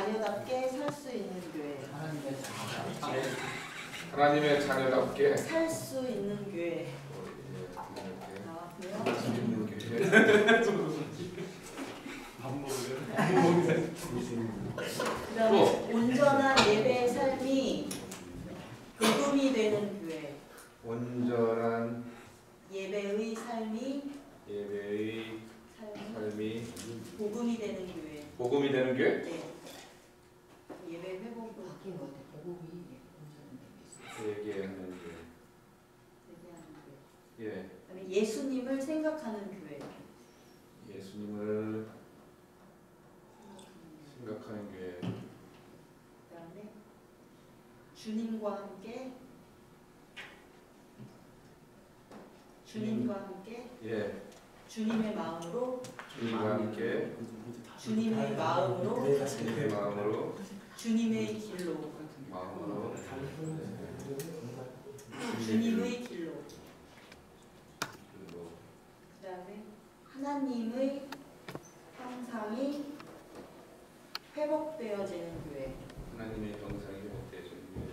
자녀답게 살 수 있는 교회. 하나님의 자녀답게 살 수 있는 교회. 나왔고요. 그다음에 온전한 예배의 삶이 복음이 되는 교회. 온전한 예배의 삶이 복음이 되는 교회. 복음이 되는 교회? 네. 예배 회복을 바뀐 것 같아요. 복음이 얘기하는 교회. 얘기하는 교회. 예. 그다음에 예수님을 생각하는 교회. 예수님을 생각하는 교회. 그다음에 주님과 함께 예. 주님의 마음으로 주님과 함께 주님의 마음으로 주님의 마음으로 주님의 길로 마음으로 주님의 길로 그다음에 하나님의 형상이 회복되어지는 교회. 하나님의 형상이 회복되어지는 교회.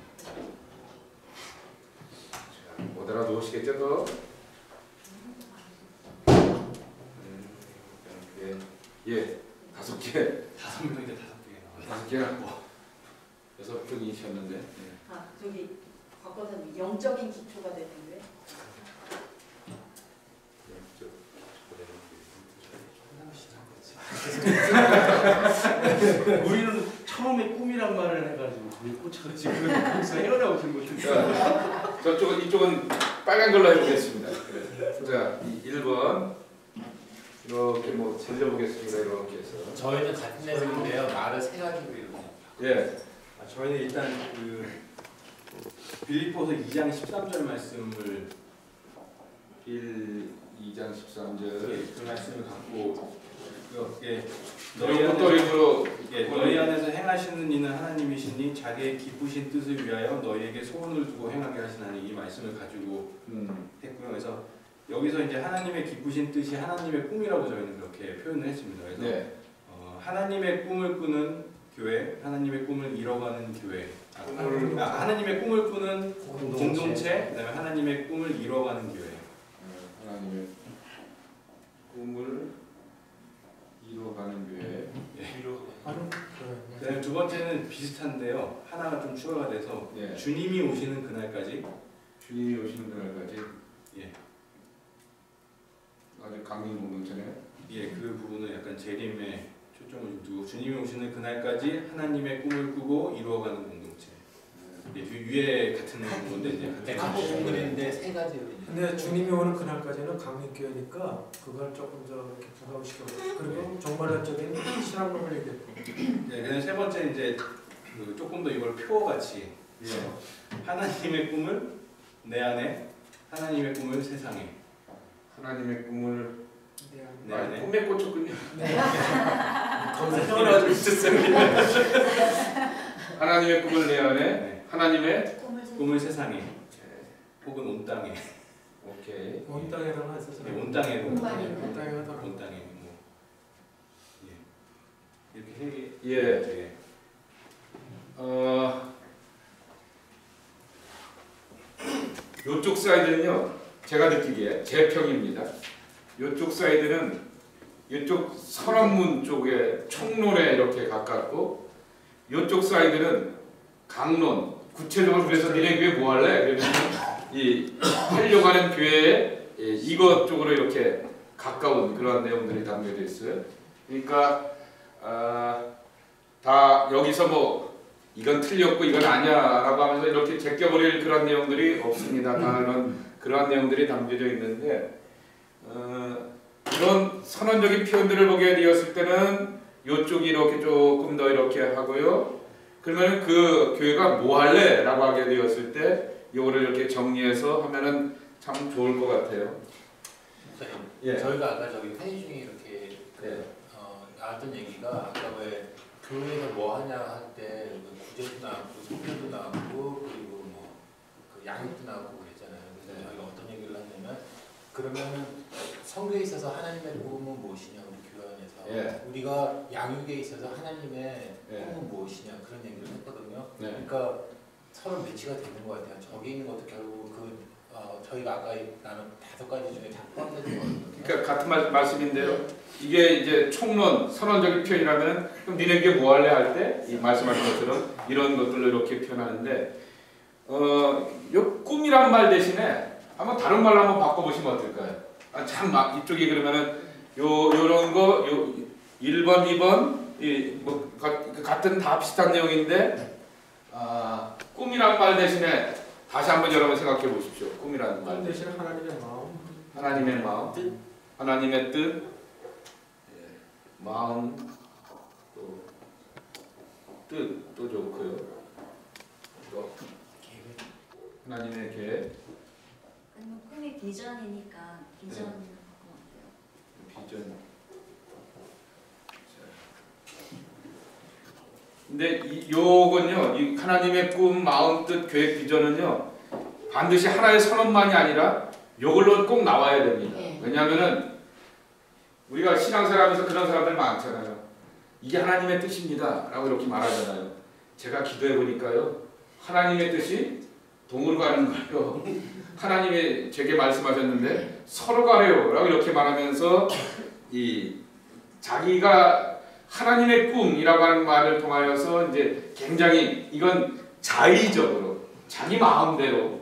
자, 못 알아두시겠죠 또? 예, 5개. 5명인데 5개 나와요. 5개가 6명이셨는데. 아 저기 바꿔서 영적인 기초가 되는 교회. 우리는 처음에 꿈이란 말을 해가지고 우리 꽂혀가지고 거기서 헤어나오신 것같아요. 이쪽은 빨간 걸로 해보겠습니다. 자, 1번 이렇게 뭐 살려보겠습니다. 이렇게 해서. 저희는 같은 내용인데요. 말을 세 가지로 이렇게. 예. 저희는 일단 그 빌립보서 2장 13절 말씀을 2장 13절 그 말씀을 갖고 이렇게 너희 너희 안에서 행하시는 이는 하나님이시니 자기의 기쁘신 뜻을 위하여 너희에게 소원을 두고 행하게 하시나니 이 말씀을 가지고 했고요. 그래서 여기서 이제 하나님의 기쁘신 뜻이 하나님의 꿈이라고 저희는 그렇게 표현을 했습니다. 그래서 네. 하나님의 꿈을 꾸는 교회, 하나님의 꿈을 이뤄가는 교회, 하나님의 꿈을 꾸는 공동체, 그다음에 하나님의 꿈을 이뤄가는 교회. 하나님의 꿈을 이뤄가는 교회. 그다음에 두 번째는 비슷한데요. 하나가 좀 추가가 돼서 예. 주님이 오시는 그날까지. 주님이 오시는 그날까지. 예. 아주 강림 공동체네요. 예, 그 부분은 약간 재림에 초점을 좀 두고 주님이 오시는 그날까지 하나님의 꿈을 꾸고 이루어가는 공동체. 예, 그 위에 같은 건데 이제 같은 동물인데 세 가지로. 근데 주님이 오는 그날까지는 강림교회니까 그걸 조금 더 이렇게 부각시켜. 그리고 정말적인 신앙론을 얘기했고. 네, 그다음 세 번째 이제 그 조금 더 이걸 표어같이 하나님의 꿈을 내 안에, 하나님의 꿈을 세상에. 하나님의 꿈을 내 안에. 꿈에 꽂혔군요. 거기서 태어나가지고 있었어요. 하나님의 꿈을 내 안에, 네. 하나님의 꿈을 세상에, 혹은 온 땅에. 오케이. 온 땅에라고 했었어요. 네, 온 땅에. 온 땅에 하더라고. 온 땅에 뭐 이렇게 예. 요쪽 사이드는요, 제가 느끼기에 제 평입니다. 요쪽 사이드는 이쪽 선악문 쪽에 총론에 이렇게 가깝고, 요쪽 사이드는 강론. 구체적으로 그래서 니네 교회 뭐 할래? 그러면 이 하려고 하는 교회에 이것 쪽으로 이렇게 가까운 그런 내용들이 담겨져 있어요. 그러니까 다 여기서 뭐 이건 틀렸고 이건 아니야라고 하면서 이렇게 제껴버릴 그런 내용들이 없습니다. 다른 그러한 내용들이 담겨져 있는데 이런 선언적인 표현들을 보게 되었을 때는 이쪽이 이렇게 조금 더 이렇게 하고요. 그러면 그 교회가 뭐 할래? 라고 하게 되었을 때 이거를 이렇게 정리해서 하면은 참 좋을 것 같아요. 예. 저희가 아까 저기 회의 중에 이렇게 나왔던 얘기가 아까 왜 교회에서 뭐 하냐 할 때 구제도 나왔고 성교도 나왔고 그리고 뭐 그 양육도 나왔고 그랬잖아요. 그래서 저희가 어떤 얘기를 하냐면 그러면은 성교에 있어서 하나님의 꿈은 무엇이냐 우리 교회 안에서 예. 우리가 양육에 있어서 하나님의 예. 꿈은 무엇이냐 그런 얘기를 했거든요. 네. 그러니까 서로 매치가 되는 것 같아요. 저기 있는 것도 결국 저희가 아까 나눈 5가지 중에 다 포함되는 거거든요. 그러니까 같은 말씀인데요. 이게 이제 총론, 선언적인 표현이라면 그럼 니네 이게 뭐 할래 할 때 이 말씀하신 것처럼 이런 것들로 이렇게 표현하는데 요 꿈이란 말 대신에 한번 다른 말로 한번 바꿔보시면 어떨까요? 참 이쪽이 그러면은 요런 거 1번, 2번 뭐 같은 다 비슷한 내용인데 꿈이란 말 대신에 다시 한번 여러분 생각해 보십시오. 꿈이란 말 대신 하나님의 마음, 하나님의 마음, 하나님의 뜻, 마음, 또 뜻도 좋고요. 또 하나님의 계획, 아니면 꿈이 비전이니까 비전 같아요. 비전. 근데 요건요, 이 하나님의 꿈, 마음, 뜻, 계획, 비전은요 반드시 하나의 선언만이 아니라 요걸로 꼭 나와야 됩니다. 네. 왜냐하면은 우리가 신앙생활하면서 그런 사람들 많잖아요. 이게 하나님의 뜻입니다 라고 이렇게 말하잖아요. 제가 기도해 보니까요 하나님의 뜻이 동으로 가는 거예요. 하나님이 제게 말씀하셨는데 서로 가래요 라고 이렇게 말하면서 이 자기가 하나님의 꿈이라고 하는 말을 통하여서 이제 굉장히 이건 자의적으로 자기 마음대로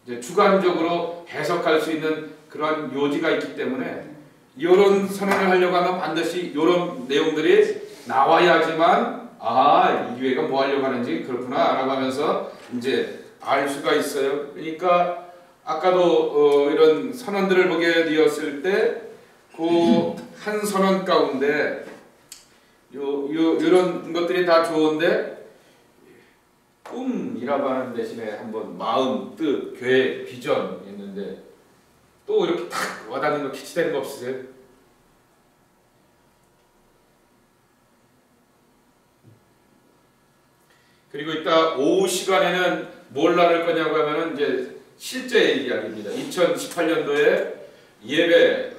이제 주관적으로 해석할 수 있는 그런 요지가 있기 때문에 이런 선언을 하려고 하면 반드시 이런 내용들이 나와야지만 이 교회가 뭐 하려고 하는지 그렇구나 라고 하면서 이제 알 수가 있어요. 그러니까 아까도 이런 선언들을 보게 되었을 때 그 한 선언 가운데 이런 것들이 다 좋은데 꿈이라고 하는 대신에 한번 마음, 뜻, 계획, 비전 있는데 또 이렇게 탁 와닿는 거 캐치되는 거 없으세요? 그리고 이따 오후 시간에는 뭘 나눌 거냐고 하면은 이제 실제 이야기입니다. 2018년도에 예배,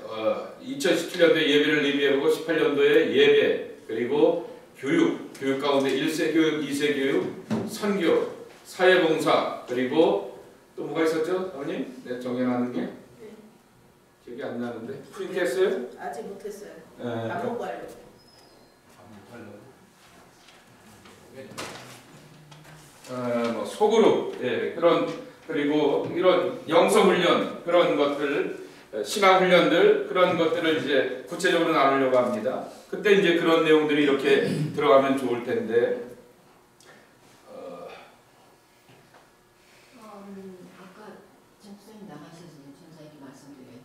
2017년도에 예배를 리뷰해보고 18년도에 예배 그리고 교육 가운데 1세 교육, 2세 교육, 선교, 사회봉사 그리고 또 뭐가 있었죠? 어머님? 네, 정해놨는 게? 기억이 안 나는데 프린트했어요? 아직 못했어요. 네. 안 먹고 하려고. 뭐 소그룹 그리고 이런 영성 훈련 그런 것들 신앙 훈련들 그런 것들을 이제 구체적으로 나누려고 합니다. 그때 이제 그런 내용들이 이렇게 들어가면 좋을 텐데 아까 전사님 나가셔서 전사님께 말씀드려요.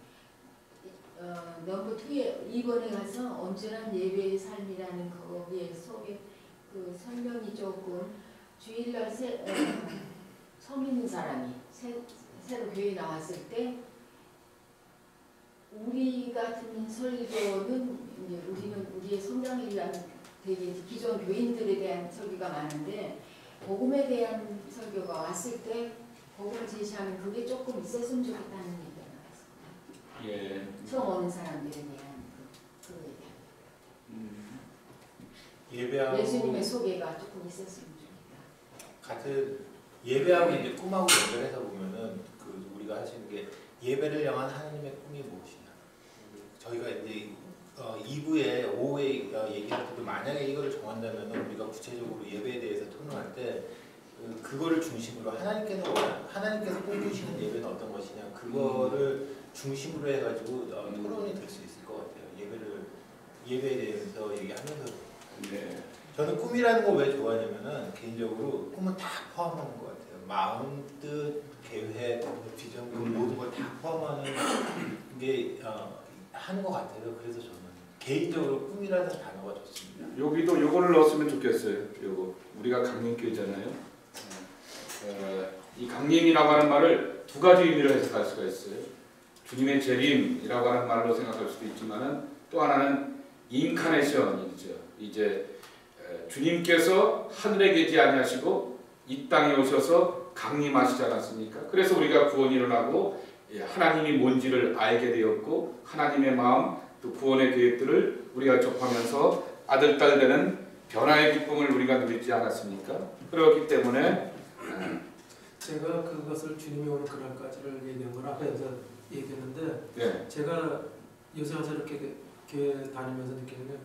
넘버 2에 2번에 가서 온전한 예배의 삶이라는 거기에 속에 그 설명이 조금 주일날 섬 있는 사람이 새로 교회 나왔을 때 우리 같은 설교는 이제 우리는 우리의 성장을 위한 되게 기존 교인들에 대한 설교가 많은데 복음에 대한 설교가 왔을 때 복음을 제시하는 그게 조금 있었으면 좋겠다는 얘기가 나왔습니다. 예. 처음 오는 사람들에 대한 그 예배하고 예수님의 소개가 조금 있었으면 좋겠다. 같은 예배하고 이제 꿈하고 연결해서 보면은 그 우리가 할 수 있는 게 예배를 향한 하나님의 꿈이 무엇이냐. 저희가 이제 2부에 오후에 얘기할 때도 만약에 이거를 정한다면 우리가 구체적으로 예배에 대해서 토론할 때 그거를 중심으로 하나님께서 꿈꾸시는 예배는 어떤 것이냐 그거를 중심으로 해가지고 토론이 될 수 있을 것 같아요. 예배에 대해서 얘기하면서. 네. 저는 꿈이라는 걸 왜 좋아하냐면은 개인적으로 꿈은 다 포함하는 것 같아요. 마음, 뜻, 계획, 비전 그 모든 걸 다 포함하는 게 하는 것 같아요. 그래서 저는 개인적으로 꿈이라는 단어가 좋습니다. 여기도 요거를 넣었으면 좋겠어요. 요거 우리가 강림교회잖아요. 이 강림이라고 하는 말을 두 가지 의미로 해석할 수가 있어요. 주님의 재림이라고 하는 말로 생각할 수도 있지만은 또 하나는 인카네이션이죠. 이제 주님께서 하늘에 계지 아니하시고 이 땅에 오셔서 강림하시지 않았습니까? 그래서 우리가 구원이 일어나고 하나님이 뭔지를 알게 되었고 하나님의 마음 또 구원의 계획들을 우리가 접하면서 아들, 딸 되는 변화의 기쁨을 우리가 누리지 않았습니까? 그렇기 때문에 제가 그것을 주님이 오는 그날까지를 얘기한 건 아까 여기서 얘기했는데 네. 제가 요새 와서 이렇게 교회 다니면서 느끼는 게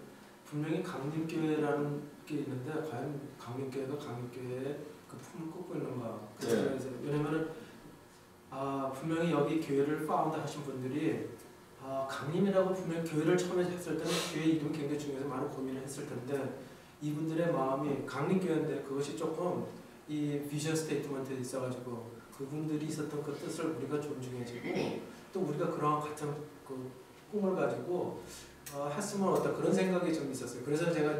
분명히 강림교회라는 게 있는데 과연 강림교회가 강림교회의 그 품을 꽂고 있는가. 네. 왜냐면은 분명히 여기 교회를 파운드 하신 분들이 강림이라고 분명히 교회를 처음에 했을 때는 교회 이름이 굉장히 중요해서 많은 고민을 했을 텐데 이분들의 마음이 강림교회인데 그것이 조금 이 비전 스테이트먼트에 있어가지고 그분들이 있었던 그 뜻을 우리가 존중해주고 또 우리가 그런 같은 그 꿈을 가지고 했으면 어떨까 그런 생각이 좀 있었어요. 그래서 제가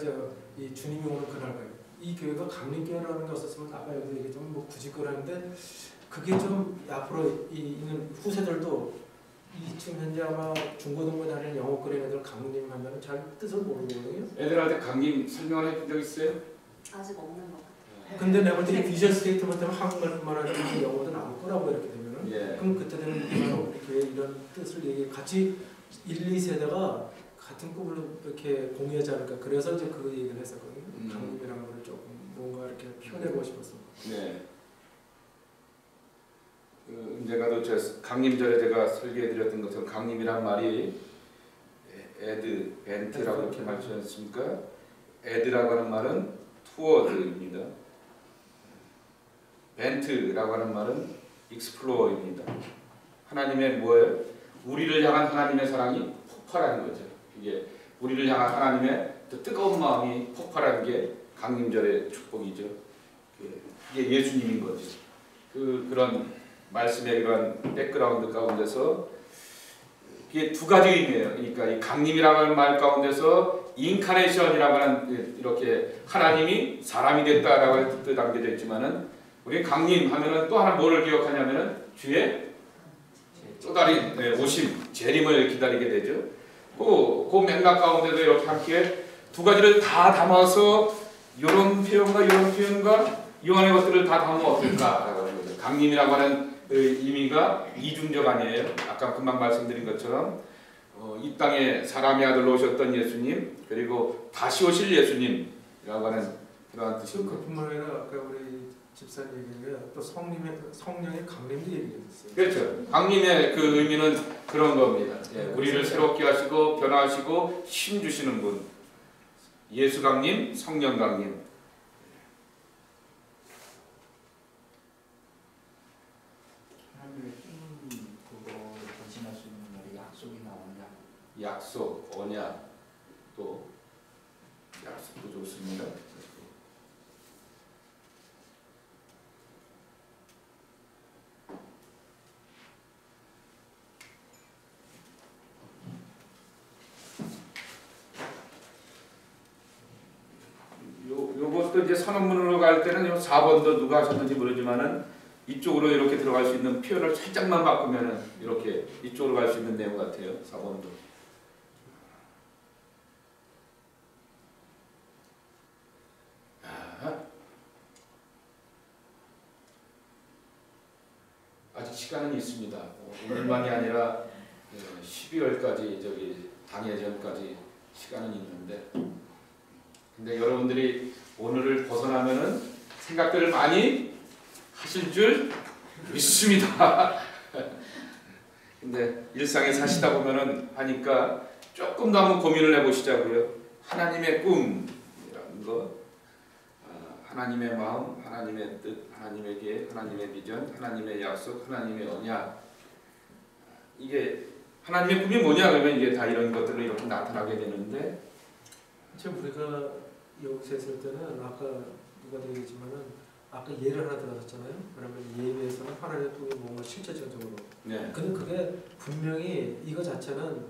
이 주님이 오는 그날 이 교회가 강림교회라는 게 없었으면 아까 여기서 얘기했지만 뭐 굳이 그러는데 그게 좀 앞으로 있는 후세들도 지금 현재 아마 중고등부 다니는 영어 그런 애들 강림 하면 잘 뜻을 모르거든요. 애들한테 강림 설명을 해준 적 있어요? 아직 없는 것 같아요. 근데 내가 볼 때 비전 스테이트먼트 때문에 한국말뿐만 아니라 영어도 나올 거라고 이렇게 되면은 예. 그럼 그때 되면 우리 교회 이런 뜻을 얘기 같이 1, 2세대가 같은 꿈을 이렇게 공유하지 않을까 그래서 이제 그 얘기를 했었거든요. 강림이라는 걸 조금 뭔가 이렇게 표현해보고 싶었어. 네. 제가도 강림절에 제가 설계해드렸던 것처럼 강림이란 말이 에드, 벤트라고 이렇게 말하지 않습니까? 에드라고 하는 말은 투어드입니다. 벤트라고 하는 말은 익스플로어입니다. 하나님의 뭐예요? 우리를 향한 하나님의 사랑이 폭발하는 거죠. 이게 우리를 향한 하나님의 뜨거운 마음이 폭발하는 게 강림절의 축복이죠. 이게 예수님인 거죠. 그런 말씀의 그런 백그라운드 가운데서 이게 두 가지 의미예요. 그러니까 이 강림이라고 하는 말 가운데서 인카네이션이라고 하는 이렇게 하나님이 사람이 됐다라고 하는 뜻도 담겨져 있지만은 우리 강림 하면은 또 하나 뭐를 기억하냐면은 주의 또 다른 오심, 재림을 기다리게 되죠. 그 맥락 가운데도 이렇게 함께 두 가지를 다 담아서 이런 표현과 이런 표현과 이완의 것들을 다 담으면 어떨까라고 하는 거죠. 강림이라고 하는 그 의미가 이중적 아니에요. 아까 금방 말씀드린 것처럼 이 땅에 사람의 아들로 오셨던 예수님 그리고 다시 오실 예수님이라고 하는 그러한 뜻입니다. 그뿐만 아니라 아까 우리 집사님 얘기가 또 성령의 강림도 얘기했어요. 그렇죠. 강림의 그 의미는 그런 겁니다. 예, 우리를 새롭게 하시고 변화하시고 힘 주시는 분. 예수 강림, 성령 강림. 약속, 언약, 또 약속도 좋습니다. 요것도 이제 선언문으로 갈 때는 4번도 누가 하셨는지 모르지만은 이쪽으로 이렇게 들어갈 수 있는 표현을 살짝만 바꾸면은 이렇게 이쪽으로 갈 수 있는 내용 같아요. 4번도. 아직 시간은 있습니다. 오늘만이 아니라 12월까지 당예전까지 시간은 있는데, 근데 여러분들이 오늘을 벗어나면은 생각들을 많이 하실 줄 믿습니다. 근데 일상에 사시다 보면은 하니까 조금 더 한번 고민을 해보시자고요. 하나님의 꿈이라는 것, 하나님의 마음, 하나님의 뜻, 하나님의 계획, 하나님의 비전, 하나님의 약속, 하나님의 언약. 이게 하나님의 꿈이 뭐냐 그러면 이게 다 이런 것들로 이렇게 나타나게 되는데, 참 우리가 여기서 했을 때는 아까 누가 얘기했지만은 아까 예를 하나 들어갔잖아요. 그러면 예배에서는 하나님의 꿈이 뭔가 실제적으로. 네. 근데 그게 분명히 이거 자체는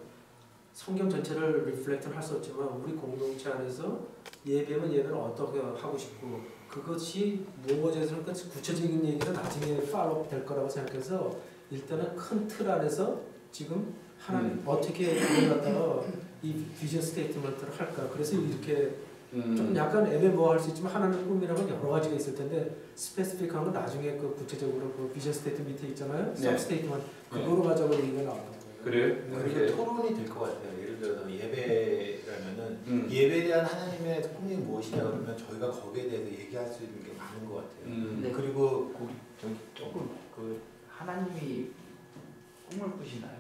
성경 전체를 리플렉트를 할 수 없지만 우리 공동체 안에서 예배면 예배를 어떻게 하고 싶고 그것이 무엇에서는 구체적인 얘기는 나중에 팔로우 될 거라고 생각해서 일단은 큰 틀 안에서 지금 하나님 어떻게 이걸 갖다가 이 비전 스테이트먼트를 할까. 그래서 이렇게 좀 약간 애매모호할 수 있지만 하나님의 꿈이라면 여러 가지가 있을 텐데 스페시픽한 건 나중에 그 구체적으로 그 비전 스테이트 밑에 있잖아요. 네. 섭 스테이트먼트 그거로 가져가는 얘기가 나온다고. 그래요? 그리고 토론이 될 것 같아요. 예를 들어서 예배라면은 예배에 대한 하나님의 꿈이 무엇이냐 그러면 저희가 거기에 대해서 얘기할 수 있는 게 많은 것 같아요. 네. 그리고 저기 조금 하나님이 꿈을 꾸시나요?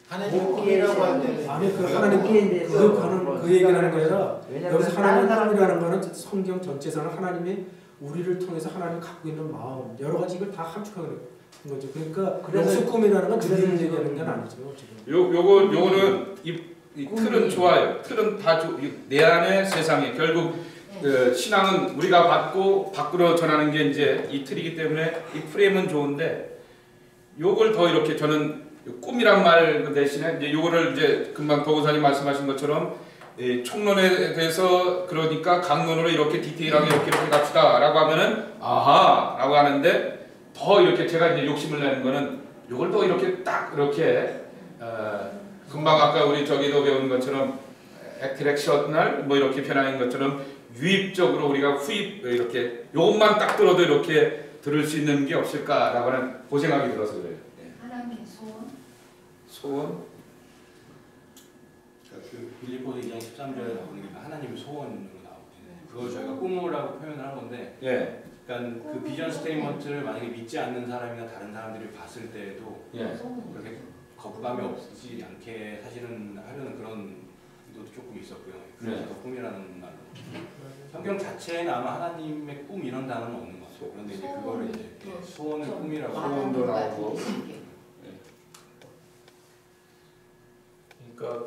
하나님 꿈이라고 할 때는 아니 그 하나님 그 얘기를 하는 게 아니라 여기서 하나님 꿈이라는 거는 성경 전체에서는 하나님이 우리를 통해서 하나님 갖고 있는 마음 여러 가지 이걸 다 함축하는 거죠. 그러니까 영수 꿈이라는 건 주님을 얘기하는 건 아니죠. 지금. 요거는 이 틀은 좋아요. 틀은 다 내 안에 세상에 결국 신앙은 우리가 받고 밖으로 전하는 게 이제 이 틀이기 때문에 이 프레임은 좋은데 요걸 더 이렇게 저는 꿈이란 말 대신에 이제 요거를 이제 금방 도구사님 말씀하신 것처럼 총론에 대해서 그러니까 강론으로 이렇게 디테일하게 이렇게 갑시다라고 하면은 아하라고 하는데 더 이렇게 제가 이제 욕심을 내는 거는 요걸 또 이렇게 딱 이렇게 금방 아까 우리 저기도 배운 것처럼 액트랙셔널 뭐 이렇게 변화인 것처럼 유입적으로 우리가 후입 이렇게 요것만 딱 들어도 이렇게 들을 수 있는 게 없을까라고 하는 고생하기 들어서 그래요. 하나님의 소원? 소원? 그 빌립보서 2장 13절에 나오는 게 하나님의 소원으로 나오거든요. 그걸 저희가 꿈이라고 표현을 한 건데, 예. 그러니까 그 비전 스테이먼트를 만약에 믿지 않는 사람이나 다른 사람들이 봤을 때에도 예. 그렇게 거부감이 없지 않게 사실은 하려는 그런 의도도 조금 있었고요. 그래서 네. 꿈이라는 말로. 성경 자체에는 아마 하나님의 꿈 이런 단어는 없는 것 같아요. 그런데 이제 그거를 이제 소원을 꿈이라고 소원도 나오고. 그러니까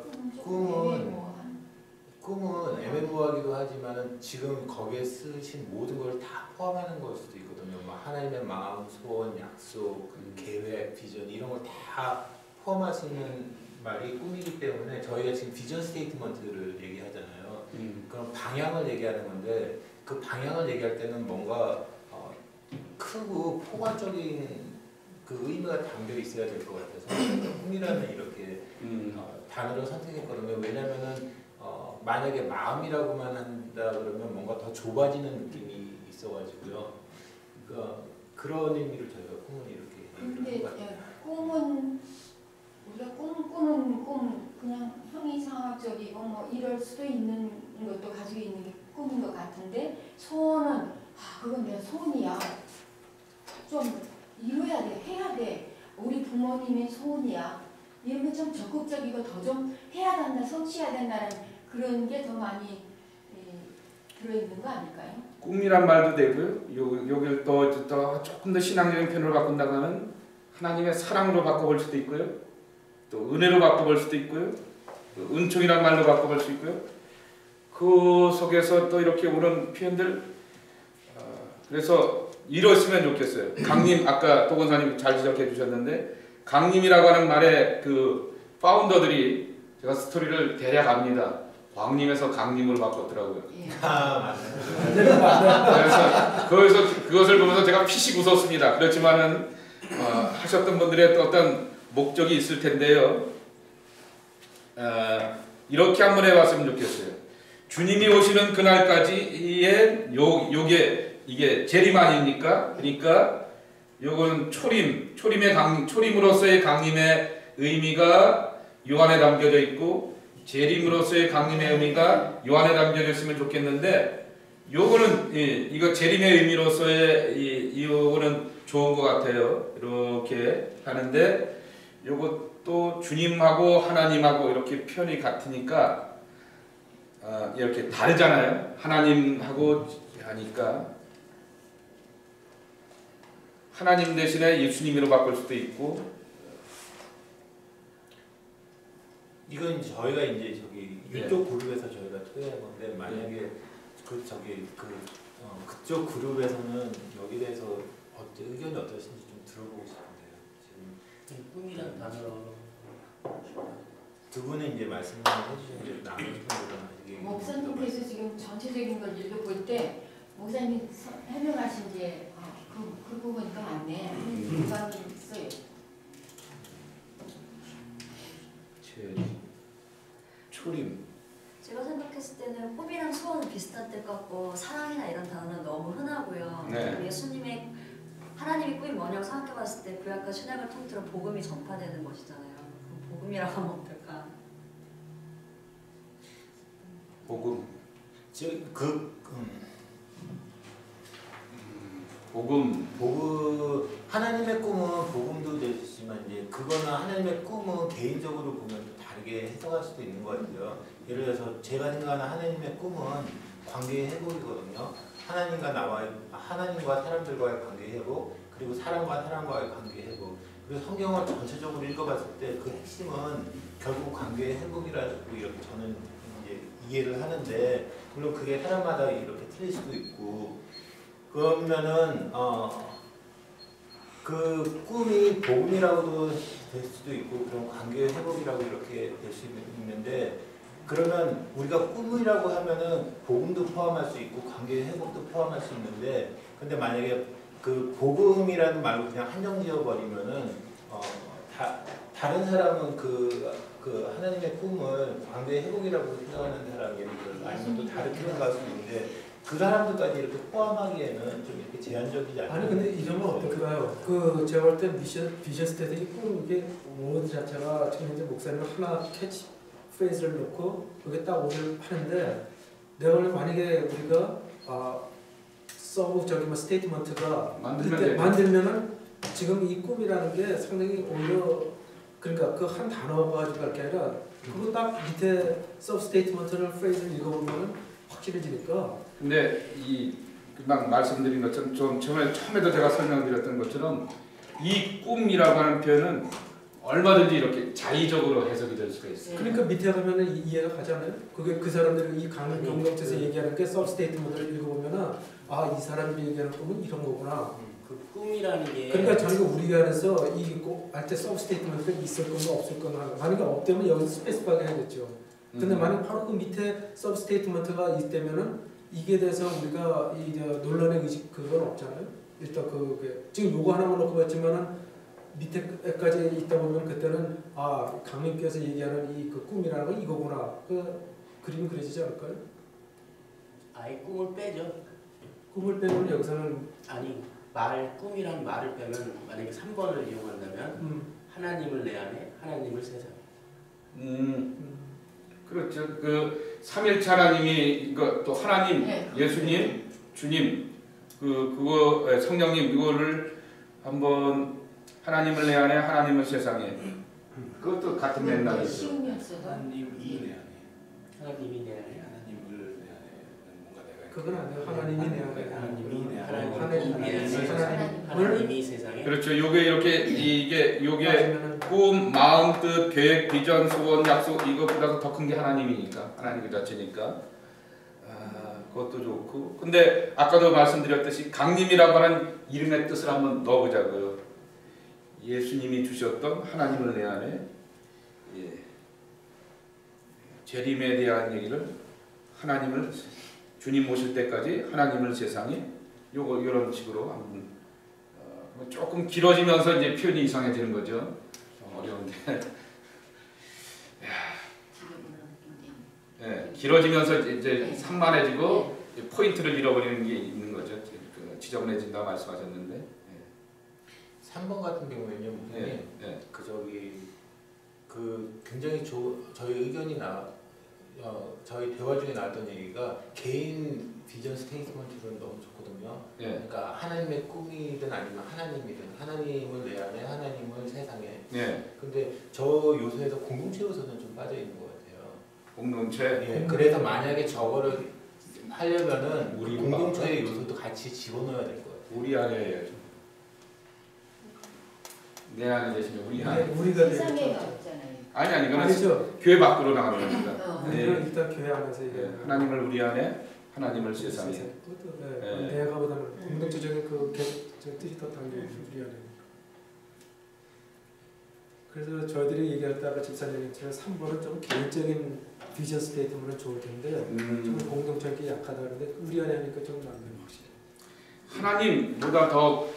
꿈은 애매모호하기도 하지만은 지금 거기에 쓰신 모든 걸 다 포함하는 걸 수도 있거든요. 뭐 하나님의 마음, 소원, 약속, 계획, 비전 이런 걸 다 포함하시는 말이 꿈이기 때문에 저희가 지금 비전 스테이트먼트를 얘기하잖아요. 그럼 방향을 얘기하는 건데 그 방향을 얘기할 때는 뭔가 크고 포괄적인 그 의미가 담겨 있어야 될 것 같아서 꿈이라는 이렇게 단어를 선택했거든요. 왜냐면은 만약에 마음이라고만 한다 그러면 뭔가 더 좁아지는 느낌이 있어가지고요. 그러니까 그런 의미로 저희가 꿈을 이렇게 근데 얘기를 한 것 같아요. 꿈은 우리가 꾸는 꿈 그냥 형이상학적이고 뭐 이럴 수도 있는 것도 가지고 있는 게 꿈인 것 같은데 소원은 그건 내 소원이야. 좀 이루어야 돼, 해야 돼. 우리 부모님의 소원이야. 이러면 좀 적극적이고 더 좀 해야 된다, 성취해야 된다는 그런 게 더 많이 들어있는 거 아닐까요? 꿈이란 말도 되고요. 여기를 또 조금 더 신앙적인 편으로 바꾼다고 하면 하나님의 사랑으로 바꿔볼 수도 있고요. 또 은혜로 바꿔볼 수도 있고요. 또 은총이란 말로 바꿔볼 수 있고요. 그 속에서 또 이렇게 오는 표현들 그래서 이러시면 좋겠어요. 강림 아까 도건사님 잘 지적해 주셨는데 강림이라고 하는 말의 그 파운더들이 제가 스토리를 대략 압니다. 광림에서 강림으로 바꿨더라고요. 예. 그래서 그것을 보면서 제가 피식 웃었습니다. 그렇지만은 하셨던 분들의 또 어떤 목적이 있을 텐데요. 이렇게 한번 해봤으면 좋겠어요. 주님이 오시는 그날까지의 이게 재림 아닙니까? 그러니까 요거는 초림으로서의 강림의 의미가 요한에 담겨져 있고 재림으로서의 강림의 의미가 요한에 담겨져 있으면 좋겠는데 요거는 이거 재림의 의미로서의 요거는 좋은 것 같아요. 이렇게 하는데 요것도 주님하고 하나님하고 이렇게 표현이 같으니까 이렇게 다르잖아요. 하나님하고 하니까 하나님 대신에 예수님으로 바꿀 수도 있고 이건 이제 저희가 이제 저기 이쪽 그룹에서 저희가 토의한 건데 만약에 그쪽 그룹에서는 여기 대해서 의견이 어떠신지 좀 들어보고 싶은데요. 지금 꿈이란 단어 두 분은 이제 말씀을 해주셨는데 나머지 분들은 목사님께서 지금 전체적인 걸 읽어볼 때 목사님이 해명하신 게 그 부분이 더 많네. 공감이 있어요. 초림. 제가 생각했을 때는 꿈이랑 소원은 비슷한 것 같고 사랑이나 이런 단어는 너무 흔하고요. 네. 하나님의 꿈이 뭐냐고 생각해봤을 때 구약과 신약을 통틀어 복음이 전파되는 것이잖아요. 복음이라고 하면 어떨까? 복음. 복음. 하나님의 꿈은 복음도 되지만 이제 그거는 하나님의 꿈은 개인적으로 보면 또 다르게 해석할 수도 있는 것 같아요. 예를 들어서 제가 생각하는 하나님의 꿈은 관계의 회복이거든요. 하나님과 사람들과의 관계의 회복, 그리고 사람과 사람과의 관계의 회복. 그리고 성경을 전체적으로 읽어봤을 때 그 핵심은 결국 관계의 회복이라고 이렇게 저는 이제 이해를 하는데, 물론 그게 사람마다 이렇게 틀릴 수도 있고, 그러면은 그 꿈이 복음이라고도 될 수도 있고 그런 관계의 회복이라고 이렇게 될 수 있는데, 그러면 우리가 꿈이라고 하면은 복음도 포함할 수 있고 관계의 회복도 포함할 수 있는데, 근데 만약에 그 복음이라는 말로 그냥 한정지어 버리면은 다른 사람은 그 하나님의 꿈을 관계의 회복이라고 생각하는 사람, 예를 들어서 아니면 또 다르게 생각할 수도 있는데, 그 사람들까지 이렇게 포함하기에는 좀 이렇게 제한적이지 않나요? 아니 근데 이런 건 어떨까요? 그 제가 볼 때 비전 스테이지 꿈 이게 워드 자체가 지금 현재 목사님 하나 캐치 프레이즈를 놓고 그게 딱 오늘 하는데, 내가 오늘 만약에 우리가 서브 저기 뭐 스테이트먼트가 만들면은 지금 이 꿈이라는 게 상당히 오히려, 그러니까 그 한 단어가 가지고 할 게 아니라 그거 딱 밑에 서브 스테이트먼트를 프레이즈를 읽어보면 확실해지니까. 근데 이 금방 말씀드린 것처럼 좀 처음에도 제가 설명드렸던 것처럼 이 꿈이라고 하는 표현은 얼마든지 이렇게 자의적으로 해석이 될 수가 있어요. 그러니까 밑에 가면은 이해가 가잖아요. 그게 그 사람들이 이 강릉 공동체에서 얘기하는 게 서브 스테이트먼트를 읽어보면은 이 사람들이 얘기하는 꿈은 이런 거구나. 그 꿈이라는 게 그러니까 저희가 우리 안에서 이할때 서브 스테이트먼트가 있을 건가 없을 건가, 만약에 없다면 여기서 스페시파하게 해야겠죠. 근데 만약 바로 그 밑에 서브 스테이트먼트가 있다면은 이게 대해서 우리가 이 논란의 의식 그건 없잖아요. 일단 그게 지금 요거 하나만 놓고 봤지만은 밑에까지 있다 보면 그때는 강민께서 얘기하는 이 그 꿈이라는 건 이거구나. 그 그림이 그려지지 않을까요? 아예 꿈을 빼죠. 꿈을 빼면 여기서는 아니 꿈이란 말을 빼면 만약에 3번을 이용한다면 하나님을 내 안에, 하나님을 세상에. 그렇죠. 그 삼일체 하나님이 또 하나님, 네. 예수님, 주님, 그거 성령님 이거를 한번 하나님을 내 안에, 하나님을 세상에. 그것도 같은 맥락이죠. 시음이었어요. 하나님이 내 안에, 하나님이 내 안에, 하나님을 내 안에 뭔가 내가 그건 아니에요. 하나님이 내 안에. 하나님이 내 안에, 하나님이 세상에. 그렇죠. 요게 꿈, 마음, 뜻, 계획, 비전, 소원, 약속 이것보다도 더 큰 게 하나님이니까, 하나님 그 자체니까. 그것도 좋고. 근데 아까도 말씀드렸듯이 강림이라고 하는 이름의 뜻을 한번 넣어보자고요. 예수님이 주셨던 하나님을 내 안에, 재림에 대한 얘기를 하나님을 주님 오실 때까지 하나님을 세상에 이런 식으로 한번 조금 길어지면서 이제 표현이 이상해지는 거죠. 좀 어려운데. 길어지면서 이제 산만해지고 포인트를 잃어버리는 게 있는 거죠. 지저분해진다 말씀하셨는데. 3번 같은 경우에는요, 굉장히 저희 의견이 저희 대화 중에 나왔던 얘기가 개인 비전 스테이트먼트는 너무 좋거든요. 그러니까 하나님의 꿈이든 아니면 하나님이든 하나님을 내 안에, 하나님을 세상에. 근데 저 요소에서 공동체 요소는 좀 빠져 있는 것 같아요. 공동체. 그래서 만약에 저거를 하려면은 우리 공동체의 요소도 같이 집어넣어야 될 것 같아요. 우리 안에 해야죠. 내 안에 대신에 우리 안에. 우리가 세상에 없잖아요. 아니 그건 아니죠. 교회 밖으로 나가는 겁니다. 우리는 일단 교회 안에서 얘기해요. 하나님을 우리 안에, 하나님을 세상에. 그것도 내가보다는 공동체적인 그 뜻이 더 담겨 있는 우리 안에. 그래서 저희들이 얘기할 때 아까 집사님처럼 3번은 좀 개인적인 비전 스테이트먼트는 좋을 텐데 좀 공동체적인 약하다 그러는데 우리 안에 하니까 좀 낫네요, 확실히. 하나님보다 더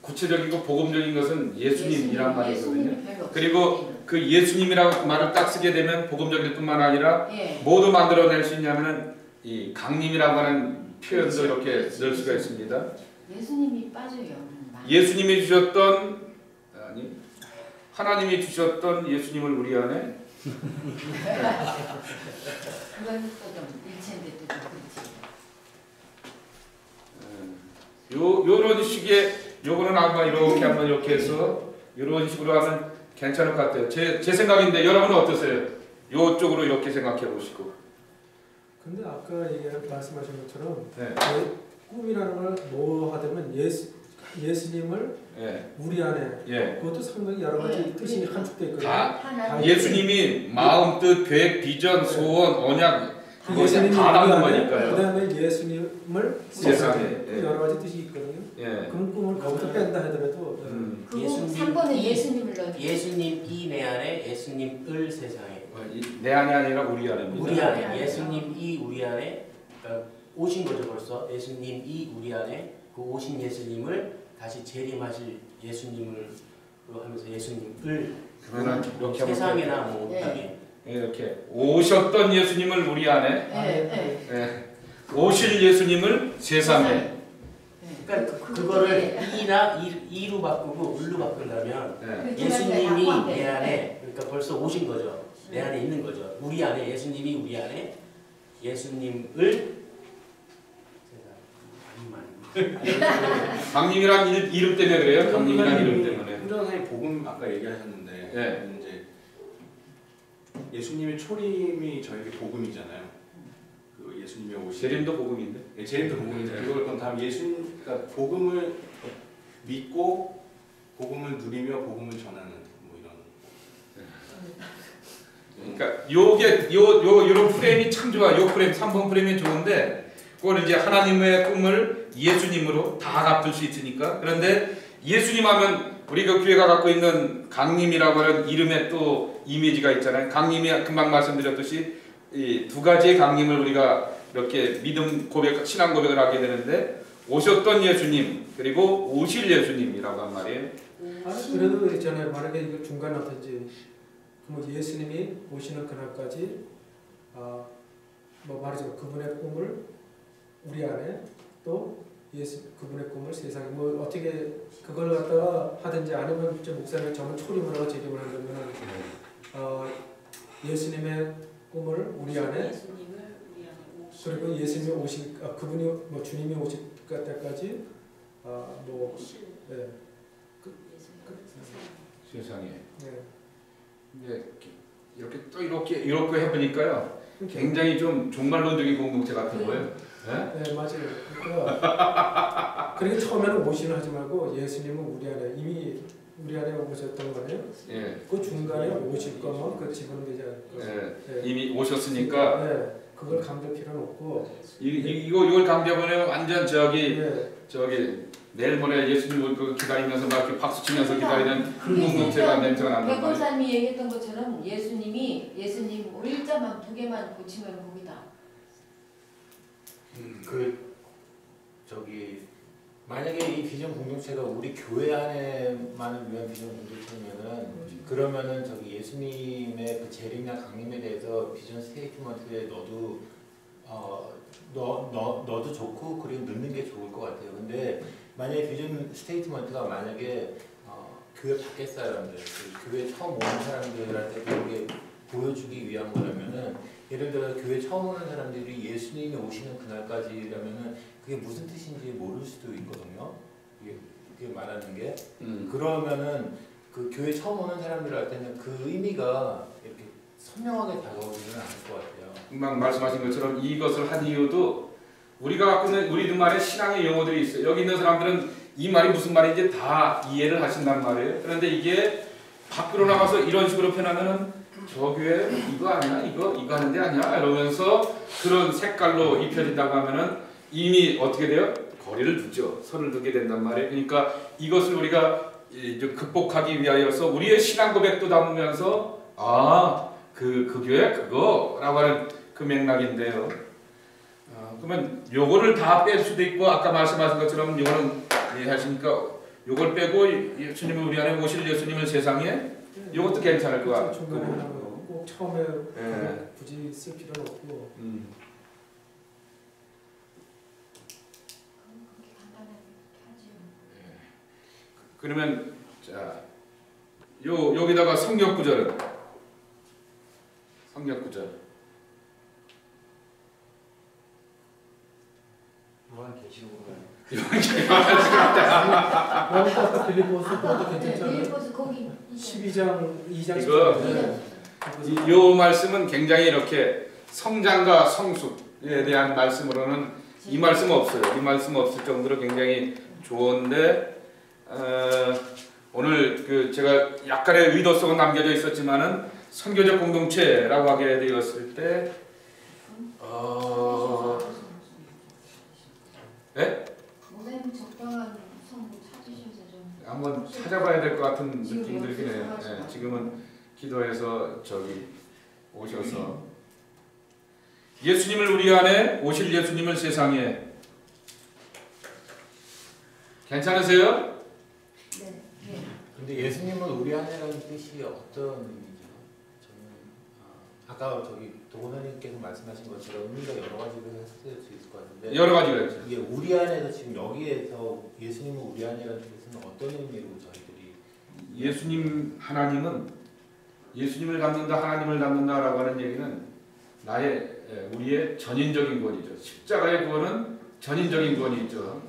구체적이고 복음적인 것은 예수님이란 말이거든요. 그리고 그 예수님이라고 말을 딱 쓰게 되면 복음적일 뿐만 아니라 뭐도 만들어낼 수 있냐면은 이 강림이라고 하는 표현도 이렇게 넣을 수가 있습니다. 예수님이 빠져요. 예수님이 주셨던 하나님이 주셨던 예수님을 우리 안에 그건 또좀 일치인데 또 그렇지. 요런 식의 요거는 아마 이렇게 한번 이렇게 해서 이런 식으로 하면 괜찮을 것 같아요. 제 생각인데 여러분은 어떠세요? 요쪽으로 이렇게 생각해 보시고. 근데 아까 말씀하신 것처럼 네. 꿈이라는 걸 뭐 하다면 예수님을 예. 우리 안에 예. 그것도 상당히 여러 가지 뜻이 함축되어 있거든요. 다 예수님이 마음, 뜻, 계획, 비전, 소원, 언약 예수님이 다 담은 우리 안에, 거니까요. 그다음에 예수님을 세상에, 예. 여러 가지 뜻이 있거든요. 예. 그런 꿈을 거기서 뺀다 하더라도 그리고 예수님 3번에 이- 예수님을 넣는 예수님 이 내 안에 예수님을 세상에 내 안이 아니라 우리 안입니다. 우리 안에 예수님 이 우리 안에 그러니까 오신 거죠 벌써. 예수님 이 우리 안에 그 오신 예수님을 다시 재림하실 예수님을 하면서 예수님을 그러면 이렇게 세상에나 뭐 예. 땅에 이렇게 오셨던 예수님을 우리 안에, 예, 예. 예. 오실 예수님을 세상에. 그러니까 그거를 이로 바꾸고 을로 바꾼다면 예. 예수님이 포함돼. 내 안에 그러니까 벌써 오신 거죠. 내 안에 있는 거죠. 우리 안에 예수님이 우리 안에 예수님을 강림이란 이름 때문에 그래요. 강림이란 이름 때문에. 훈련사님 복음 아까 얘기하셨는데 예. 이제 예수님의 초림이 저에게 복음이잖아요. 그 예수님의 오신 재림도 복음인데. 예, 재림도 복음이죠. 그걸 그럼 다음 그러니까 복음을 믿고 복음을 누리며 복음을 전하는 뭐 이런. 그러니까 요게 요런 프레임이 참 좋아. 요 프레임 3번 프레임이 좋은데 그걸 이제 하나님의 꿈을 예수님으로 다 갚을 수 있으니까. 그런데 예수님 하면 우리 그 교회가 갖고 있는 강림이라고 하는 이름에 또 이미지가 있잖아요. 강림이 금방 말씀드렸듯이 이 두 가지의 강림을 우리가 이렇게 믿음 고백, 신앙 고백을 하게 되는데 오셨던 예수님 그리고 오실 예수님이라고 한 말이에요. 그래도 있잖아요. 만약에 이거 중간에 어떤지 뭐 예수님이 오시는 그날까지 뭐 말하자면 그분의 꿈을 우리 안에 또 그분의 꿈을 세상에 뭐 어떻게 그걸 갖다가 하든지 아니면 목사님 저는 초림을 하고 재림을 하려면 예수님의 꿈을 우리 안에 그리고 예수님이 오실 그분이 뭐 주님이 오실 때까지 뭐 예. 세상에. 네. 이제 이렇게 또 이렇게 해보니까요. 굉장히 좀 종말론적인 공동체 같은 거예요. 네? 네 맞아요. 그러니까 처음에는 오시는 하지 말고 예수님은 우리 안에 이미 우리 안에 오셨던 거네요. 예. 그 중간에 오실 거면 그 집어넣지 않을까. 예. 이미 오셨으니까. 네. 그걸 강조할 필요는 없고. 이걸 강조하면 완전 네. 내일 모레 예수님을 기다리면서 막 이렇게 박수 치면서 기다리는 공동체가 냄새가 난단 말이에요. 백원사님이 얘기했던 것처럼 예수님 일자만 2개만 고치면 거기다. 만약에 이 비전 공동체가 우리 교회 안에만을 위한 비전 공동체면은 그러면은 예수님의 그 재림이나 강림에 대해서 비전 스테이트먼트에 넣어도 좋고 그리고 넣는 게 좋을 것 같아요. 근데 만약에 비전 스테이트먼트가 만약에 교회 밖에 사람들, 교회 처음 오는 사람들한테 그게 보여주기 위한 거라면은 예를 들어 교회 처음 오는 사람들이 예수님이 오시는 그날까지라면은 그게 무슨 뜻인지 모를 수도 있거든요. 이게 말하는 게 그러면은 그 교회 처음 오는 사람들한테는 그 의미가 이렇게 선명하게 다가오지는 않을 것 같아요. 금방 말씀하신 것처럼 이것을 한 이유도 우리가 갖고 있는 우리들만의 신앙의 용어들이 있어요. 여기 있는 사람들은 이 말이 무슨 말인지 다 이해를 하신단 말이에요. 그런데 이게 밖으로 나가서 이런 식으로 표현하면은 저 교회 이거 아니야? 이거 하는 데 아니야? 이러면서 그런 색깔로 입혀진다고 하면은 이미 어떻게 돼요? 거리를 두죠. 선을 두게 된단 말이에요. 그러니까 이것을 우리가 극복하기 위하여서 우리의 신앙 고백도 담으면서 그 교회 그거라고 하는 그 맥락인데요. 그러면 요거를 다 뺄 수도 있고 아까 말씀하신 것처럼 요거는 이해하십니까? 요걸 빼고 예수님을 우리 안에 오실 예수님을 세상에 요것도 괜찮을 것 같고 꼭 처음에 네. 굳이 쓸 필요는 없고. 그렇게 간단하게 하죠. 그러면 자 여기다가 성경 구절은 성경 구절. 여기다 빌리포스 그것도 괜찮잖아요. 빌리포스 거기 12장 2장 이거 이 말씀은 굉장히 이렇게 성장과 성숙에 대한 말씀으로는 이 말씀 없어요. 이 말씀 없을 정도로 굉장히 좋은데 오늘 제가 약간의 의도성은 남겨져 있었지만은 선교적 공동체라고 하게 되었을 때 네? 목사님 적당한 성 찾으셔서 좀 한번 찾아봐야 될 것 같은 지금 느낌이 들긴 해요. 연습하시고. 네, 지금은 기도해서 저기 오셔서 예수님을 우리 안에 오실 예수님을 세상에 괜찮으세요? 네. 네. 근데 예수님은 우리 안에라는 뜻이 어떤 의미죠? 저는 아까 저기 도건원님께서 말씀하신 것처럼 의미가 여러 가지로 해석될 수 있을 것 같은데 여러 가지가 있죠. 이게 우리 안에서 지금 여기에서 예수님은 우리 안에라는 뜻은 어떤 의미로 저희들이 예수님 하나님은 예수님을 닮는다 하나님을 닮는다라고 하는 얘기는 우리의 전인적인 구원이죠. 십자가의 구원은 전인적인 구원이죠.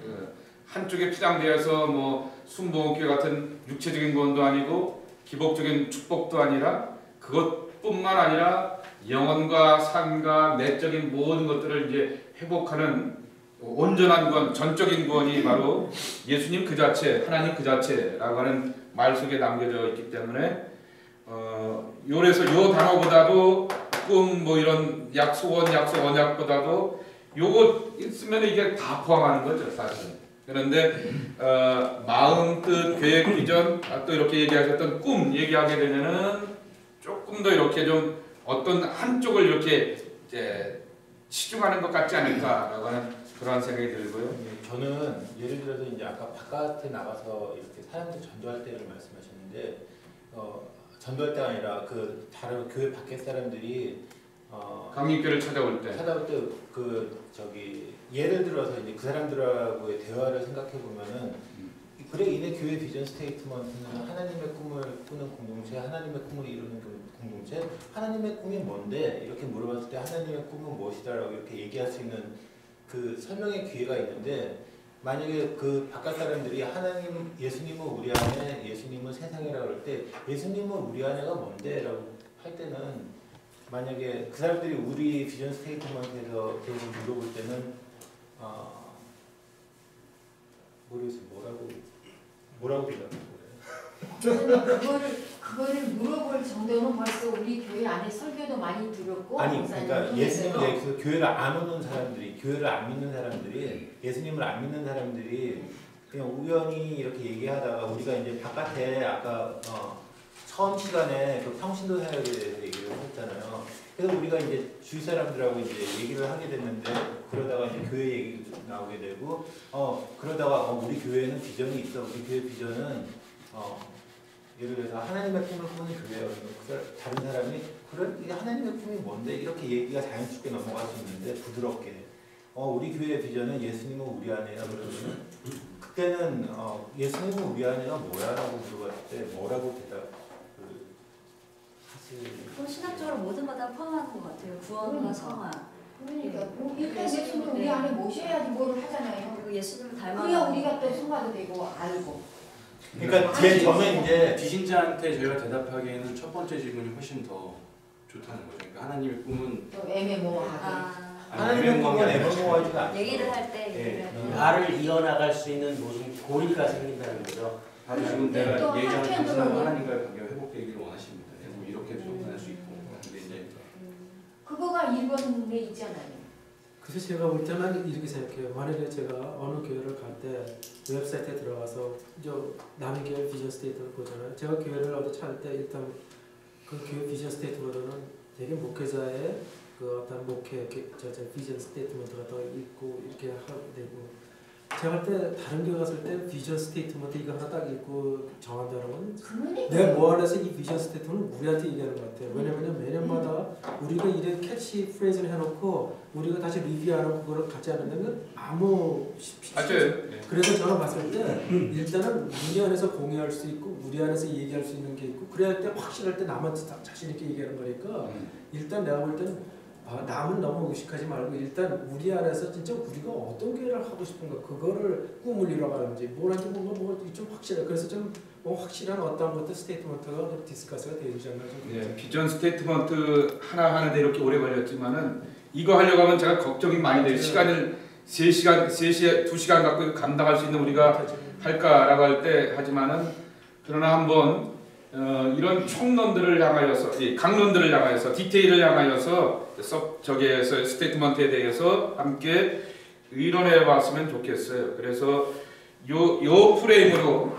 한쪽에 피장되어서 뭐 순복음교회 같은 육체적인 구원도 아니고 기복적인 축복도 아니라 그것뿐만 아니라 영혼과 삶과 내적인 모든 것들을 이제 회복하는 온전한 구원, 전적인 구원이 바로 예수님 그 자체, 하나님 그 자체라고 하는 말 속에 남겨져 있기 때문에 요래서 요 단어보다도 꿈 뭐 이런 약소원, 약소 언약보다도 요거 있으면 이게 다 포함하는 거죠, 사실은. 그런데 마음, 뜻, 계획, 비전, 또 이렇게 얘기하셨던 꿈 얘기하게 되면은 조금 더 이렇게 좀 어떤 한쪽을 이렇게 이제 치중하는 것 같지 않을까라고 하는 그런 생각이 들고요. 저는 예를 들어서 이제 아까 바깥에 나가서 이렇게 사람들 전도할 때를 말씀하셨는데 전도할 때가 아니라 그 다른 교회 밖에 사람들이 강림교를 찾아올 때 저기 예를 들어서 이제 그 사람들하고의 대화를 생각해 보면은 그래 이내 교회 비전 스테이트먼트는 하나님의 꿈을 꾸는 공동체, 하나님의 꿈을 이루는 공동체, 하나님의 꿈이 뭔데 이렇게 물어봤을 때 하나님의 꿈은 무엇이다라고 이렇게 얘기할 수 있는 그 설명의 기회가 있는데 만약에 그 바깥 사람들이 하나님, 예수님은 우리 안에, 예수님은 세상이라고 할 때 예수님은 우리 안에가 뭔데라고 할 때는 만약에 그 사람들이 우리 비전 스테이트먼트에서 계속 물어볼 때는 모르겠어요. 뭐라고 대답할 거예요? 저는 그거를 물어볼 정도는 벌써 우리 교회 안에 설교도 많이 들었고 아니 그러니까 예수님을 그 교회를 안 오는 사람들이 교회를 안 믿는 사람들이 예수님을 안 믿는 사람들이 그냥 우연히 이렇게 얘기하다가 우리가 이제 바깥에 아까 처음 시간에 그 평신도 사역에 대해서 얘기를 했잖아요. 그래서 우리가 이제 주위 사람들하고 이제 얘기를 하게 됐는데 그러다가 이제 교회 얘기도 나오게 되고 그러다가 우리 교회는 비전이 있어. 우리 교회 비전은 예를 들어서 하나님의 꿈을 꾸는 교회예요. 다른 사람이 그래 이게 하나님의 꿈이 뭔데 이렇게 얘기가 자연스럽게 넘어갈 수 있는데 부드럽게 우리 교회의 비전은 예수님은 우리 안에야 그러면 그때는 예수님은 우리 안에가 뭐야라고 물어봤을 때 뭐라고 대답을 하실? 그건 신학적으로 모든 거 다 포함하는 것 같아요. 구원과 성화. 그러니까 일단 예수님 우리 안에 모셔야지 뭐를 하잖아요. 그리고 예수님을 그래야 닮아가는 우리가 또 성화도 되고 알고. 그러니까 저는 이제 비신자한테 저희가 대답하기에는 첫 번째 질문이 훨씬 더 좋다는 거죠. 그러니까 하나님의 꿈은 또 애매모호하게. 하나님의 꿈은 애매모호하지가 않죠. 얘기를 할 때 얘기를 할 때. 말을 이어나갈 수 있는 무슨 고리가 생긴다는 거죠. 바로 지금 또 내가 얘기하는 한편으로는 당신하고 하나님과의 관계가 회복되기를 원하십니다. 뭐 이렇게 접근할 수 있고 근데 이제 그거가 1번에 있잖아요. 그래서 제가 볼 때는 이렇게 생각해요. 만약에 제가 어느 교회를 갈 때 웹사이트에 들어가서 남의 교회 비전 스테이트를 보잖아요. 제가 교회를 어디 찾을 때 일단 그 교회 비전 스테이트보다는 되게 목회자의 그 어떤 목회 비전 스테이트먼트가 더 있고 이렇게 하게 되고 제가 할 때 다른 교회 갔을 때 비전 스테이트먼트 이거 하나 딱 읽고 정한다는 건 그러니까 내가 뭐 안에서 이 비전 스테이트먼트는 우리한테 얘기하는 것 같아요. 왜냐면 매년마다 우리가 이래 캐치 프레이즈를 해놓고 우리가 다시 리뷰 안 하고 그걸 갖지 않으면 아무 그래서 저는 봤을 때 일단은 우리 안에서 공유할 수 있고 우리 안에서 얘기할 수 있는 게 있고 그래야 때 확실할 때 남한테 자신 있게 얘기하는 거니까 일단 내가 볼 때는 남은 너무 의식하지 말고 일단 우리 안에서 진짜 우리가 어떤 교회를 하고 싶은가 그거를 꿈을 이뤄가는지 뭐라도 뭔가 좀 확실해. 그래서 좀 뭐 확실한 어떤 것들 스테이트먼트가 디스커스가 되지 않나 좀. 네, 비전 스테이트먼트 하나 하는데 이렇게 오래 걸렸지만은 이거 하려고 하면 제가 걱정이 많이 돼요. 시간을 2시간 갖고 감당할 수 있는 우리가 할까라고 할 때 하지만은 그러나 한번 이런 총론들을 향하여서 강론들을 향하여서 디테일을 향하여서 저기에서 스테이트먼트에 대해서 함께 의논해 봤으면 좋겠어요. 그래서 요 프레임으로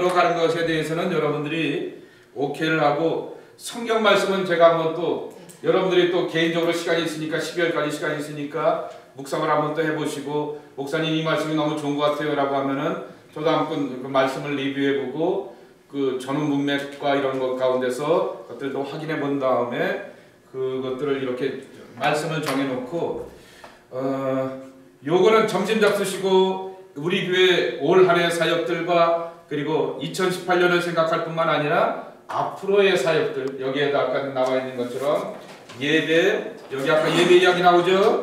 가는 것에 대해서는 여러분들이 오케이를 하고 성경 말씀은 제가 한번 또 여러분들이 또 개인적으로 시간이 있으니까 12월까지 시간이 있으니까 묵상을 한번 또 해보시고 목사님 이 말씀이 너무 좋은 것 같아요 라고 하면은 저도 한번 그 말씀을 리뷰해보고 그 전후 문맥과 이런 것 가운데서 것들도 확인해 본 다음에 그것들을 이렇게 말씀을 정해놓고 요거는 점심 잡수시고 우리 교회 올 한 해 사역들과 그리고 2018년을 생각할 뿐만 아니라 앞으로의 사역들 여기에다 아까 나와 있는 것처럼 예배 여기 아까 예배 이야기 나오죠.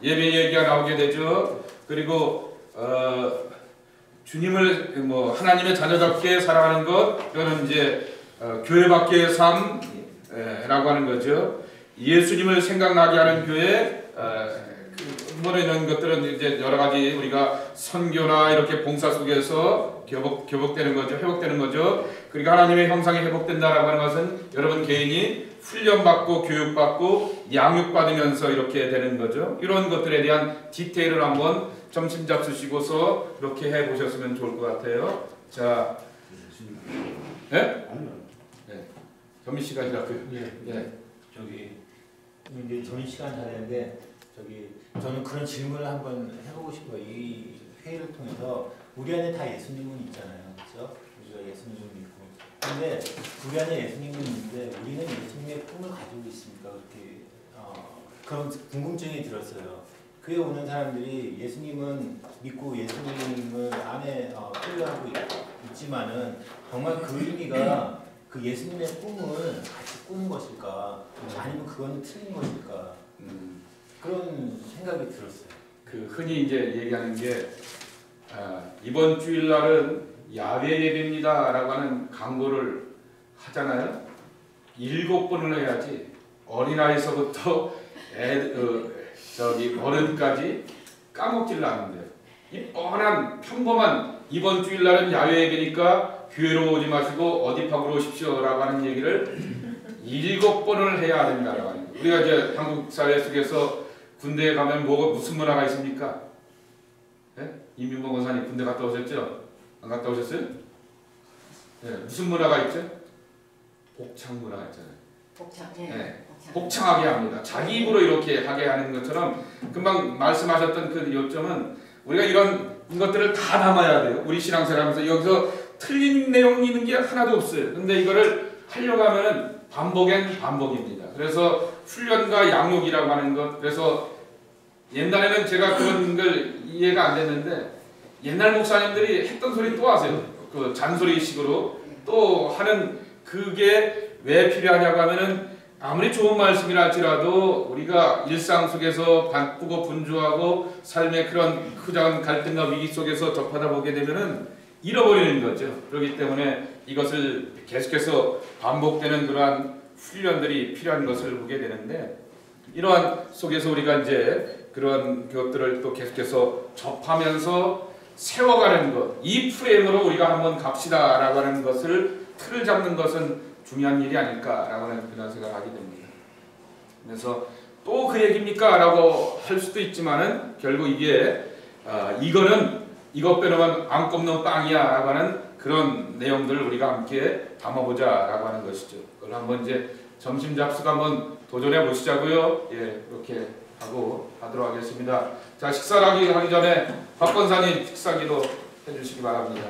예배 얘기가 나오게 되죠. 그리고 주님을 뭐 하나님의 자녀답게 살아가는 것 이거는 이제 교회 밖의 삶이라고 하는 거죠. 예수님을 생각나게 하는 교회 뭐 이런 것들은 이제 여러 가지 우리가 선교나 이렇게 봉사 속에서 회복되는 거죠. 그리고 하나님의 형상이 회복된다라고 하는 것은 여러분 개인이 훈련받고 교육받고 양육받으면서 이렇게 되는 거죠. 이런 것들에 대한 디테일을 한번 점심 잡수시고서 그렇게 해보셨으면 좋을 것 같아요. 자, 네? 네. 점심시간이라고요. 네. 저기 이제 점심시간 다 되는데 저는 그런 질문을 한번 해보고 싶어요. 이 회의를 통해서 우리 안에 다 예수님은 있잖아요, 그렇죠? 우리가 예수님을 믿고. 근데 우리 안에 예수님은 있는데 우리는 예수님의 꿈을 가지고 있습니까? 그렇게 그런 궁금증이 들었어요. 교회 오는 사람들이 예수님은 믿고 예수님을 안에 끌려하고 있지만은 정말 그 의미가 그 예수님의 꿈을 같이 꾸는 것일까? 아니면 그건 틀린 것일까? 그런 생각이 들었어요. 그 흔히 이제 얘기하는 게 이번 주일날은 야외 예배입니다라고 하는 광고를 하잖아요. 7번을 해야지 어린아이서부터 어른까지 까먹지를 않는데요. 이 뻔한 평범한 이번 주일날은 야외 예배니까 교회로 오지 마시고 어디 팝으로 오십시오라고 하는 얘기를 7번을 해야 된다라고 하는 거예요. 우리가 이제 한국 사회 속에서 군대에 가면 무슨 문화가 있습니까? 네? 이민봉 원사님 군대 갔다 오셨죠? 안 갔다 오셨어요? 네, 무슨 문화가 있죠? 복창 문화가 있잖아요. 네. 복창하게 합니다. 자기 입으로 이렇게 하게 하는 것처럼 금방 말씀하셨던 그 요점은 우리가 이런 것들을 다 담아야 돼요. 우리 신앙생활하면서 여기서 틀린 내용이 있는 게 하나도 없어요. 근데 이거를 하려고 하면은 반복엔 반복입니다. 그래서 훈련과 양육이라고 하는 것. 그래서 옛날에는 제가 그런 걸 이해가 안 됐는데 옛날 목사님들이 했던 소리 또 하세요. 그 잔소리식으로 또 하는 그게 왜 필요하냐고 하면은 아무리 좋은 말씀이라 할지라도 우리가 일상 속에서 바쁘고 분주하고 삶의 그런 크작은 갈등과 위기 속에서 접하다 보게 되면은 잃어버리는 거죠. 그렇기 때문에 이것을 계속해서 반복되는 그러한 훈련들이 필요한 것을 보게 되는데 이러한 속에서 우리가 이제 그런 것들을 또 계속해서 접하면서 세워가는 것, 이 프레임으로 우리가 한번 갑시다라고 하는 것을 틀을 잡는 것은 중요한 일이 아닐까라고 하는 그런 생각을 하게 됩니다. 그래서 또 그 얘기입니까? 라고 할 수도 있지만은 결국 이게 이거는 이것 빼놓으면 안 꼽는 빵이야 라고 하는 그런 내용들을 우리가 함께 담아보자 라고 하는 것이죠. 그걸 한번 이제 점심 잡수가 한번 도전해 보시자고요. 예, 그렇게 하고 하도록 하겠습니다. 자, 식사를 하기 전에 박 권사님 식사기도 해주시기 바랍니다.